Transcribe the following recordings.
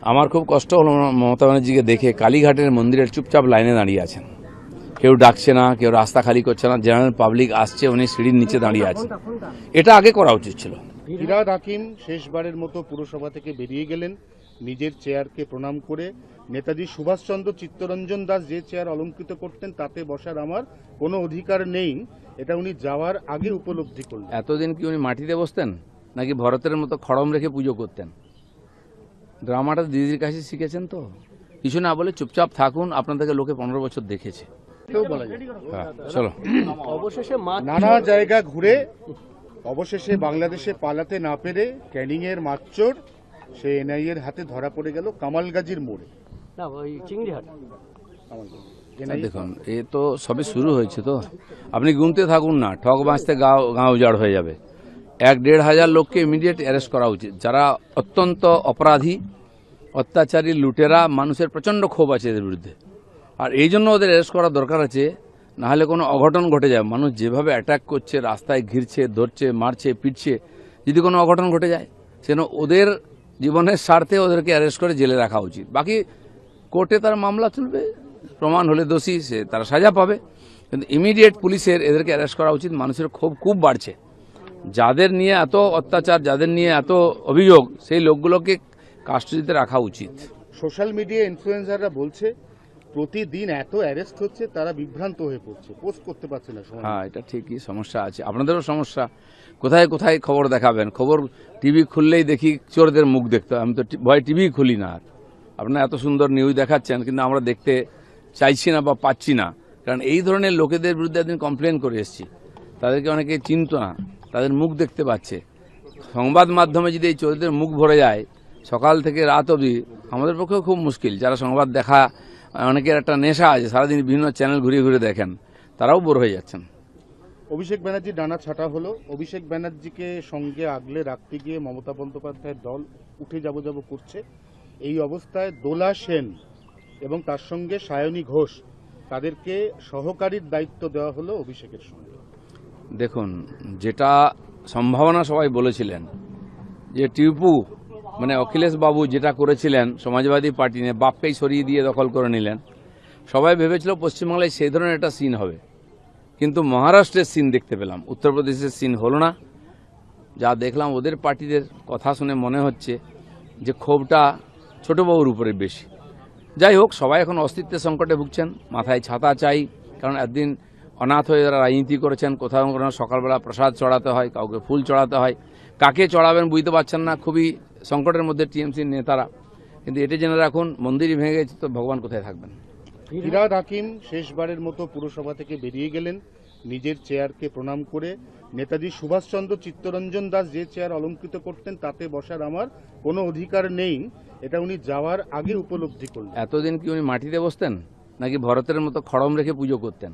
আমার খুব কষ্ট হলো মমতা ব্যানার্জিকে দেখে কালীঘাটের মন্দিরের চুপচাপ লাইনে দাঁড়িয়ে আছেন, কেউ ডাকছে না, কেউ রাস্তা খালি করছে না, জেনারেল পাবলিক আসছে, উনি সিঁড়ির নিচে দাঁড়িয়ে আছেন। এটা আগে করা উচিত ছিল। ফিরহাদ হাকিম শেষবারের মতো পুরসভা থেকে বেরিয়ে গেলেন নিজের চেয়ারকে প্রণাম করে। নেতাজি সুভাষচন্দ্র চিত্তরঞ্জন দাস যে চেয়ার অলঙ্কৃত করতেন তাতে বসার আমার কোনো অধিকার নেই, এটা উনি যাওয়ার আগে উপলব্ধি করলেন। এতদিন কি উনি মাটিতে বসতেন নাকি ভরতের মতো খড়ম রেখে পুজো করতেন? ড্রামাটা দিদির কাছে শিখেছেন তো। কিছু না বলে চুপচাপ থাকুন, আপনাদেরকে লোকে 15 বছর দেখেছে। চলো, অবশেষে নানা জায়গা ঘুরে অবশেষে বাংলাদেশে পালাতে না পেরে ক্যানিং এর মাতচোর সে এনআইএ এর হাতে ধরা পড়ে গেল কামালগাজীর মোড়ে। না ওই চিংড়িহাট। দেখুন, এ তো সবে শুরু হয়েছে, তো আপনি গুনতে থাকুন না, ঠক বাঁচতে গাঁও উজাড় হয়ে যাবে। 1-1.5 হাজার লোককে ইমিডিয়েট অ্যারেস্ট করা উচিত, যারা অত্যন্ত অপরাধী, অত্যাচারী, লুটেরা। মানুষের প্রচণ্ড ক্ষোভ আছে এদের বিরুদ্ধে, আর এই জন্য ওদের অ্যারেস্ট করা দরকার আছে। নাহলে কোনো অঘটন ঘটে যায়। মানুষ যেভাবে অ্যাটাক করছে, রাস্তায় ঘিরছে, ধরছে, মারছে, পিটছে, যদি কোনো অঘটন ঘটে যায় সেজন্য ওদের জীবনের স্বার্থে ওদেরকে অ্যারেস্ট করে জেলে রাখা উচিত। বাকি কোর্টে তার মামলা চলবে, প্রমাণ হলে দোষী সে তারা সাজা পাবে, কিন্তু ইমিডিয়েট পুলিশের এদেরকে অ্যারেস্ট করা উচিত। মানুষের ক্ষোভ খুব বাড়ছে, যাদের নিয়ে এত অত্যাচার, যাদের নিয়ে এত অভিযোগ, সেই লোকগুলোকে কাস্টডিতে রাখা উচিত। সোশ্যাল মিডিয়া ইনফ্লুয়েন্সাররা বলছে প্রতিদিন এত অ্যারেস্ট হচ্ছে, তারা বিভ্রান্ত হয়ে পড়ছে, পোস্ট করতে পারছে না। হ্যাঁ, এটা ঠিকই, সমস্যা আছে, আপনাদেরও সমস্যা। কোথায় কোথায় খবর দেখাবেন? খবর টিভি খুললেই দেখি চোরদের মুখ দেখতে হয়। আমি তো ভয় টিভি খুলি না। আর আপনারা এত সুন্দর নিউজ দেখাচ্ছেন, কিন্তু আমরা দেখতে চাইছি না বা পাচ্ছি না, কারণ এই ধরনের লোকেদের বিরুদ্ধে একদিন কমপ্লেন করে এসেছি। তাদেরকে অনেকে চিনত না, তাদের মুখ দেখতে পাচ্ছে। সংবাদ মাধ্যমে যদি এই চোরদের মুখ ভরে যায় সকাল থেকে রাত অবধি, আমাদের পক্ষেও খুব মুশকিল। যারা সংবাদ দেখা, অনেকের একটা নেশা আছে, সারাদিন বিভিন্ন চ্যানেল ঘুরিয়ে ঘুরে দেখেন, তারাও বোর হয়ে যাচ্ছেন। অভিষেক ব্যানার্জি ডানা ছাটা হলো। অভিষেক ব্যানার্জিকে সঙ্গে আগলে রাখতে গিয়ে মমতা বন্দ্যোপাধ্যায়ের দল উঠে যাব করছে। এই অবস্থায় দোলা সেন এবং তার সঙ্গে সায়নী ঘোষ, তাদেরকে সহকারীর দায়িত্ব দেওয়া হলো অভিষেকের সঙ্গে। দেখুন, যেটা সম্ভাবনা সবাই বলেছিলেন যে টিপু মানে অখিলেশ বাবু যেটা করেছিলেন সমাজবাদী পার্টি নিয়ে, বাপকেই সরিয়ে দিয়ে দখল করে নিলেন, সবাই ভেবেছিল পশ্চিমবাংলায় সেই ধরনের একটা সিন হবে, কিন্তু মহারাষ্ট্রের সিন দেখতে পেলাম, উত্তরপ্রদেশের সিন হলো না। যা দেখলাম ওদের পার্টিদের কথা শুনে মনে হচ্ছে যে ক্ষোভটা ছোটবাবুর উপরে বেশি। যাই হোক, সবাই এখন অস্তিত্বের সংকটে ভুগছেন, মাথায় ছাতা চাই, কারণ একদিন অনাথ হয়ে যারা রাজনীতি করেছেন, কোথাও কোনো সকালবেলা প্রসাদ চড়াতে হয়, কাউকে ফুল চড়াতে হয়, কাকে চড়াবেন বুঝতে পারছেন না, খুবই সংকটের মধ্যে টিএমসির নেতারা। কিন্তু এটা জেনে রাখুন, মন্দিরই ভেঙে গেছে তো ভগবান কোথায় থাকবেন। ফিরহাদ হাকিম শেষবারের মতো পুরসভা থেকে বেরিয়ে গেলেন নিজের চেয়ারকে প্রণাম করে। নেতাজি সুভাষচন্দ্র চিত্তরঞ্জন দাস যে চেয়ার অলঙ্কৃত করতেন তাতে বসার আমার কোনো অধিকার নেই, এটা উনি যাওয়ার আগে উপলব্ধি করলেন। এতদিন কি উনি মাটিতে বসতেন নাকি ভরতের মতো খড়ম রেখে পুজো করতেন?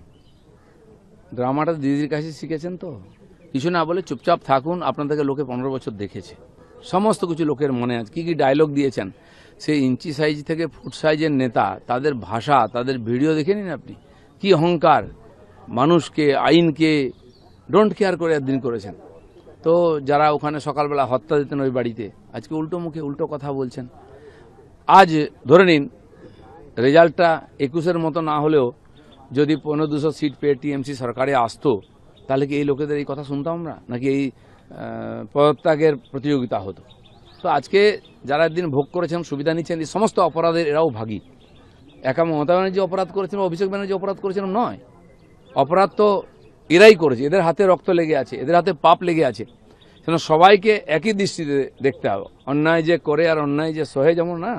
ড্রামাটা দিদির কাছে শিখেছেন তো। কিছু না বলে চুপচাপ থাকুন, আপনাদেরকে লোকে 15 বছর দেখেছে, সমস্ত কিছু লোকের মনে আছে। কি কি ডায়লগ দিয়েছেন, সেই ইঞ্চি সাইজ থেকে ফুট সাইজের নেতা, তাদের ভাষা, তাদের ভিডিও দেখে নিন আপনি, কি অহংকার, মানুষকে, আইনকে ডোন্ট কেয়ার করে একদিন করেছেন। তো যারা ওখানে সকালবেলা হত্যা দিতেন ওই বাড়িতে, আজকে উল্টো মুখে উল্টো কথা বলছেন। আজ ধরে নিন রেজাল্টটা 21-এর মতো না হলেও যদি 1500 সিট পেয়ে টিএমসি সরকারে আসতো, তাহলে কি এই লোকেদের এই কথা শুনতাম আমরা, নাকি এই পদত্যাগের প্রতিযোগিতা হতো? তো আজকে যারা একদিন ভোগ করেছেন, সুবিধা নিচ্ছেন, এই সমস্ত অপরাধের এরাও ভাগী। একা মমতা ব্যানার্জি অপরাধ করেছেন, অভিষেক ব্যানার্জি অপরাধ করেছেন নয়, অপরাধ তো এরাই করেছে। এদের হাতে রক্ত লেগে আছে, এদের হাতে পাপ লেগে আছে। সেজন্য সবাইকে একই দৃষ্টিতে দেখতে হবে। অন্যায় যে করে আর অন্যায় যে সহে যেমন না,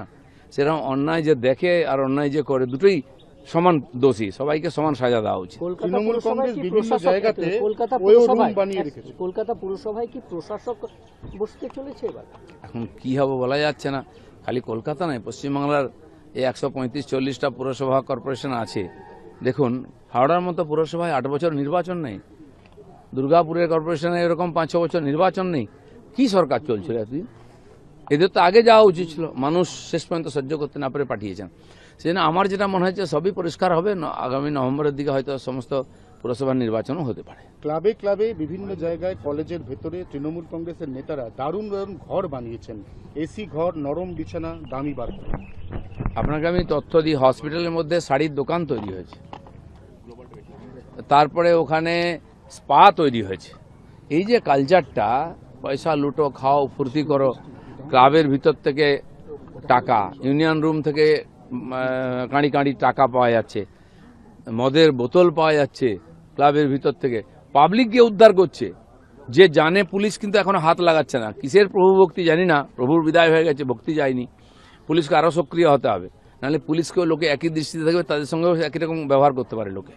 সেরকম অন্যায় যে দেখে আর অন্যায় যে করে দুটোই সমান দোষী, সবাইকে সমান সাজা দেওয়া উচিত। তৃণমূল কংগ্রেস বিভিন্ন জায়গাতে কলকাতা পুরসভায় কি প্রশাসক বসতে চলেছে এবার? এখন কি হবে বলা যাচ্ছে না। খালি কলকাতা নয়, পশ্চিমবাংলার এই 135-40টা পুরসভা কর্পোরেশন আছে। দেখুন, হাওড়ার মতো পুরসভায় 8 বছর নির্বাচন নেই, দুর্গাপুরের কর্পোরেশনে এরকম 5-6 বছর নির্বাচন নেই। কি সরকার চলছিল এতদিন? এদের তো আগে যাওয়া উচিত ছিল, মানুষ শেষ পর্যন্ত সহ্য করতে না পেরে পাঠিয়েছেন। সেজন্য আমার যেটা মনে হচ্ছে সবই পরিষ্কার হবে, আগামী নভেম্বরের দিকে হয়তো সমস্ত পুরসভা নির্বাচনও হতে পারে। ক্লাবে ক্লাবে বিভিন্ন জায়গায় কলেজের ভেতরে তৃণমূল কংগ্রেসের নেতারা দারুণ দারুণ ঘর বানিয়েছেন, এসি ঘর, নরম বিছানা, দামি বাথরুম। আপনাকে আমি তথ্য দিই, হসপিটালের মধ্যে শাড়ির দোকান তৈরি হয়েছে, তারপরে ওখানে স্পা তৈরি হয়েছে। এই যে কালচারটা, পয়সা লুটো, খাও, ফুর্তি করো, ক্লাবের ভিতর থেকে টাকা, ইউনিয়ন রুম থেকে কাঁড়ি কাঁড়ি টাকা পাওয়া যাচ্ছে, মদের বোতল পাওয়া যাচ্ছে ক্লাবের ভিতর থেকে, পাবলিককে উদ্ধার করছে। যে জানে পুলিশ কিন্তু এখন হাত লাগাচ্ছে না। কিসের প্রভু ভক্তি জানি না, প্রভুর বিদায় হয়ে গেছে, ভক্তি যায়নি। পুলিশকে আরও সক্রিয় হতে হবে, নাহলে পুলিশকেও লোকে একই দৃষ্টিতে থাকবে, তাদের সঙ্গেও একই রকম ব্যবহার করতে পারে লোকে।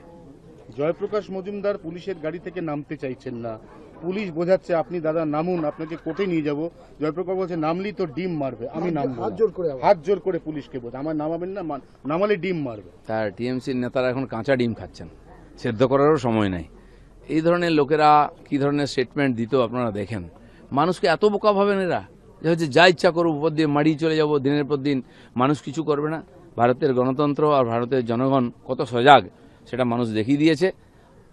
জয়প্রকাশ মজুমদার পুলিশের গাড়ি থেকে নামতে চাইছেন না, পুলিশ বোঝাচ্ছে আপনি দাদা নামুন, আপনাকে কোর্টে নিয়ে যাব। জয়প্রকাশ বলছে নামলি তো ডিম মারবে, আমি নামবো, হাত জোর করে পুলিশকে বলছে আমার নামাবেন না, নামালে ডিম মারবে। তার টিএমসির নেতারা এখন কাঁচা ডিম খাচ্ছেন, সেদ্ধ করারও সময় নাই। এই ধরনের লোকেরা কি ধরনের স্টেটমেন্ট দিত আপনারা দেখেন। মানুষকে এত বোকা ভাবেন এরা, যে হচ্ছে যা ইচ্ছা করুক উপর দিয়ে মারিয়ে চলে যাব, দিনের পর দিন মানুষ কিছু করবে না। ভারতের গণতন্ত্র আর ভারতের জনগণ কত সজাগ সেটা মানুষ দেখিয়ে দিয়েছে।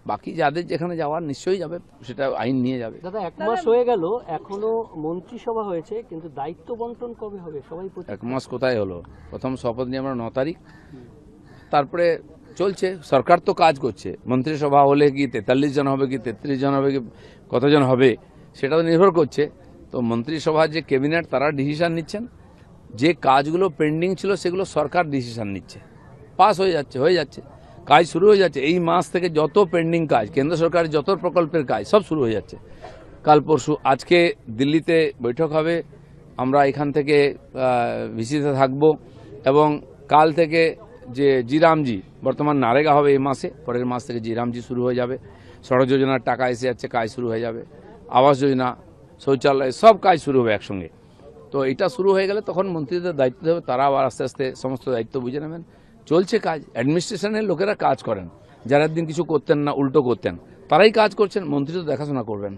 বাকি যাদের যেখানে যাওয়ার নিশ্চয়ই যাবে, সেটা আইন নিয়ে যাবে। দাদা 1 মাস হয়ে গেল, এখনো মন্ত্রিসভা হয়েছে, কিন্তু দায়িত্ব বন্টন কবে হবে? সবাই 1 মাস কোথায় হলো? প্রথম শপথ নিয়ে আমরা 9 তারিখ, তারপরে চলছে। সরকার তো কাজ করছে, মন্ত্রিসভা হলে কি 43 জন হবে, কি 33 জন হবে, কি কতজন হবে সেটা তো নির্ভর করছে। তো মন্ত্রিসভার যে ক্যাবিনেট তারা ডিসিশন নিচ্ছেন, যে কাজগুলো পেন্ডিং ছিল সেগুলো সরকার ডিসিশন নিচ্ছে, পাস হয়ে যাচ্ছে, কাজ শুরু হয়ে যাচ্ছে। এই মাস থেকে যত পেন্ডিং কাজ, কেন্দ্র সরকারের যত প্রকল্পের কাজ সব শুরু হয়ে যাচ্ছে। কাল পরশু, আজকে দিল্লিতে বৈঠক হবে, আমরা এখান থেকে ভিসিতে থাকব, এবং কাল থেকে যে জিরামজি, বর্তমান নারেগা হবে এই মাসে, পরের মাস থেকে জিরামজি শুরু হয়ে যাবে। সড়ক যোজনার টাকা এসে যাচ্ছে, কাজ শুরু হয়ে যাবে। আবাস যোজনা, শৌচালয়, সব কাজ শুরু হবে একসঙ্গে। তো এটা শুরু হয়ে গেলে তখন মন্ত্রীদের দায়িত্ব দেবে, তারা আবার আস্তে আস্তে সমস্ত দায়িত্ব বুঝে নেবেন। চলছে কাজ, অ্যাডমিনিস্ট্রেশনের লোকেরা কাজ করেন, যারা একদিন কিছু করতেন না, উল্টো করতেন, তারাই কাজ করছেন, মন্ত্রী তো দেখাশোনা করবেন।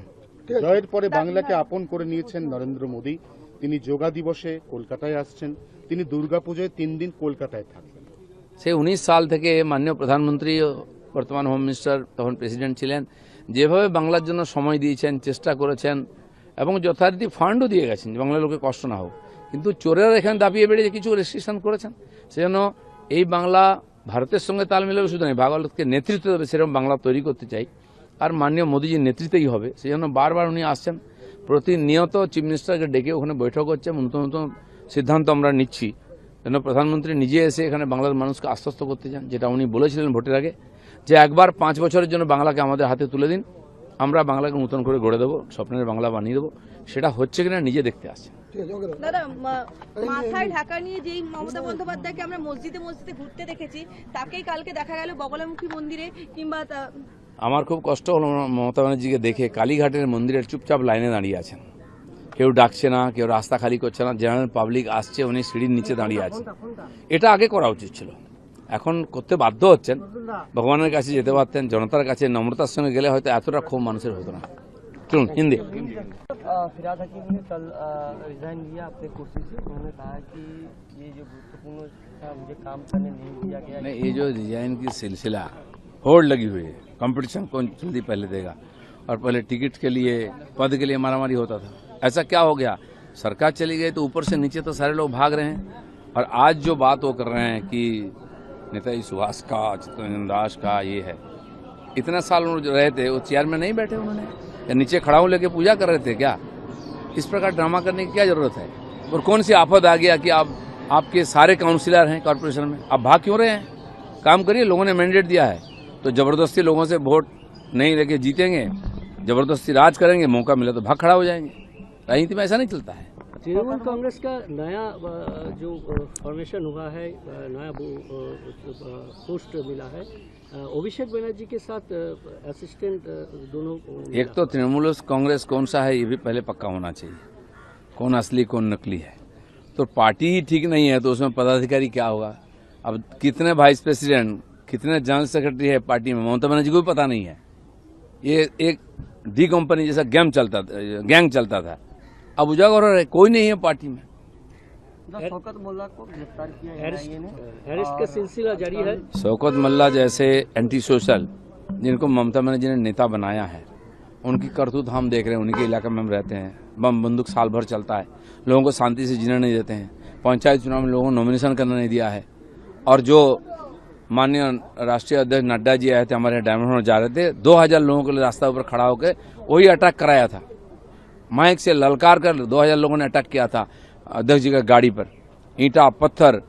জয়ের পরে বাংলাকে আপন করে নিয়েছেন নরেন্দ্র মোদী। তিনি যোগা দিবসে কলকাতায় আসছেন, তিনি দুর্গাপুজোয় 3 দিন কলকাতায় থাকবেন। সেই 19 সাল থেকে মাননীয় প্রধানমন্ত্রী, বর্তমান হোম মিনিস্টার, তখন প্রেসিডেন্ট ছিলেন, যেভাবে বাংলার জন্য সময় দিয়েছেন, চেষ্টা করেছেন, এবং যথারীতি ফান্ডও দিয়ে গেছেন যে বাংলার লোকে কষ্ট না হোক। কিন্তু চোরেরা এখানে দাপিয়ে বেড়েছে, কিছু রেস্ট্রিকশন করেছেন। সেজন্য এই বাংলা ভারতের সঙ্গে তাল মিলাবে শুধু নয়, ভারতকে নেতৃত্ব দেবে, সেরকম বাংলা তৈরি করতে চাই, আর মাননীয় মোদীজির নেতৃত্বেই হবে। সেজন্য বারবার উনি আসছেন, প্রতিনিয়ত চিফ মিনিস্টারকে ডেকে ওখানে বৈঠক হচ্ছে, নতুন নতুন সিদ্ধান্ত আমরা নিচ্ছি। যেন প্রধানমন্ত্রী নিজে এসে এখানে বাংলার মানুষকে আশ্বস্ত করতে চান, যেটা উনি বলেছিলেন ভোটের আগে, যে একবার 5 বছরের জন্য বাংলাকে আমাদের হাতে তুলে দিন, আমরা বাংলাকে নতুন করে গড়ে দেবো, স্বপ্নের বাংলা বানিয়ে দেবো। সেটা হচ্ছে কিনা নিজে দেখতে আসছে। দাদা, মাথায় ঢাকা নিয়ে যেই মমতা বন্দ্যোপাধ্যায়কে আমরা মসজিদে ঘুরতে দেখেছি, তাকেই কালকে দেখা গেল বগলামুখী মন্দিরে, কিংবা আমার খুব কষ্ট হলো মমতা ব্যানার্জিকে দেখে, কালীঘাটের মন্দিরের চুপচাপ লাইনে দাঁড়িয়ে আছেন, কেউ ডাকছে না, কেউ রাস্তা খালি করছে না, জেনারেল পাবলিক আসছে, উনি সিঁড়ির নিচে দাঁড়িয়ে আছেন। এটা আগে করা উচিত ছিল, এখন করতে বাধ্য হচ্ছেন। ভগবানের কাছে যেতে পারতেন, জনতার কাছে নম্রতার সঙ্গে গেলে হয়তো এতটা ক্ষোভ মানুষের হতো না। চলুন হিন্দি। फिराद हकीम ने कल रिजाइन लिया अपने कुर्सी से। उन्होंने कहा कि ये जो गुरुत्वपूर्ण था, मुझे काम करने नहीं दिया गया। नहीं, ये जो डिजाइन की सिलसिला होड़ लगी हुई है, कंपटीशन कौन जल्दी पहले देगा, और पहले टिकट के लिए, पद के लिए मारामारी होता था। ऐसा क्या हो गया? सरकार चली गई तो ऊपर से नीचे तो सारे लोग भाग रहे हैं। और आज जो बात वो कर रहे हैं कि नेताजी सुभाष का, चित्तरंजन दास का ये है, इतने साल उन्होंने रहे थे, वो चेयर में नहीं बैठे, उन्होंने या नीचे खड़ा हो लेके पूजा कर रहे थे क्या? इस प्रकार ड्रामा करने की क्या जरूरत है? और कौन सी आफत आ गया कि आपके सारे काउंसिलर हैं कॉर्पोरेशन में, आप भाग क्यों रहे हैं? काम करिए, लोगों ने मैंडेट दिया है, तो जबरदस्ती लोगों से वोट नहीं लेके जीतेंगे, जबरदस्ती राज करेंगे, मौका मिला तो भाग खड़ा हो जाएंगे। राजनीति में ऐसा नहीं चलता है। तृणमूल कांग्रेस का नया जो फॉर्मेशन हुआ है, नया पोस्ट मिला है, अभिषेक बनर्जी के साथ असिस्टेंट दोनों। एक तो तृणमूल कांग्रेस कौन सा है ये भी पहले पक्का होना चाहिए, कौन असली कौन नकली है। तो पार्टी ही ठीक नहीं है तो उसमें पदाधिकारी क्या होगा? अब कितने वाइस प्रेसिडेंट, कितने जनरल सेक्रेटरी है पार्टी में, ममता बनर्जी को भी पता नहीं है। ये एक डी कंपनी जैसा गैंग चलता था, अब उजागर हो रहा है, कोई नहीं है पार्टी में। शौकत मोल्ला को गिरफ्तार किया, अरेस्ट का सिलसिला जारी है। शौकत मोल्ला जैसे एंटी सोशल जिनको ममता बनर्जी ने नेता बनाया है, उनकी करतूत हम देख रहे हैं। उनके इलाके में हम रहते हैं, बम बंदूक साल भर चलता है, लोगों को शांति से जीने नहीं देते हैं। पंचायत चुनाव में लोगों को नॉमिनेशन करने नहीं दिया है। और जो माननीय राष्ट्रीय अध्यक्ष नड्डा जी आए थे, हमारे डायमंड हार्बर जा रहे थे, 2000 लोगों के लिए रास्ता ऊपर खड़ा होकर वही अटैक कराया था। माइक से ललकार कर 2000 लोगों ने अटैक किया था अध्यक्ष जी का गाड़ी पर। ईंटा पत्थर,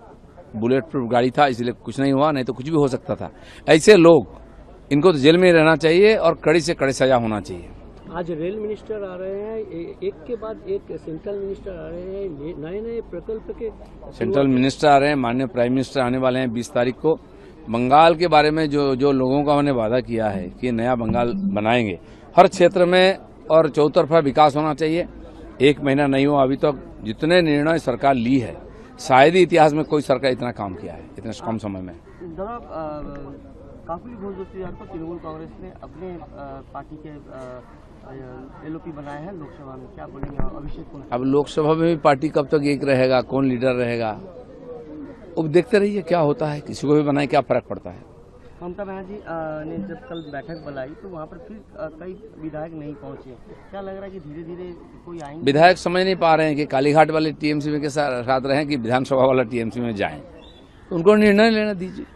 बुलेट प्रूफ गाड़ी था, इसलिए कुछ नहीं हुआ, नहीं तो कुछ भी हो सकता था। ऐसे लोग, इनको तो जेल में ही रहना चाहिए और कड़ी से कड़ी सजा होना चाहिए। आज रेल मिनिस्टर आ रहे हैं, एक के बाद एक सेंट्रल मिनिस्टर आ रहे हैं, नए नए प्रकल्प के सेंट्रल मिनिस्टर आ रहे हैं, माननीय प्राइम मिनिस्टर आने वाले हैं 20 तारीख को। बंगाल के बारे में जो लोगों का उन्होंने वादा किया है कि नया बंगाल बनाएंगे, हर क्षेत्र में और चौतरफा विकास होना चाहिए। 1 महीना नहीं हुआ अभी तक, जितने निर्णय सरकार ली है, शायद ही इतिहास में कोई सरकार इतना काम किया है इतने कम समय में। काफी भोज पर तृणमूल कांग्रेस ने अपने पार्टी के एलओपी बनाए हैं लोकसभा में, क्या बोलेंगे अभिषेक? अब लोकसभा में भी पार्टी कब तक एक रहेगा, कौन लीडर रहेगा, अब देखते रहिए क्या होता है। किसी को भी बनाए क्या फर्क पड़ता है। ममता बनर्जी ने जब कल बैठक बुलाई तो वहाँ पर फिर कई विधायक नहीं पहुंचे, क्या लग रहा है कि धीरे धीरे कोई आएंगे? विधायक समझ नहीं पा रहे हैं कि कालीघाट वाले टीएमसी में के साथ रहें कि विधानसभा वाला टीएमसी में जाएं, तो उनको निर्णय लेना दीजिए।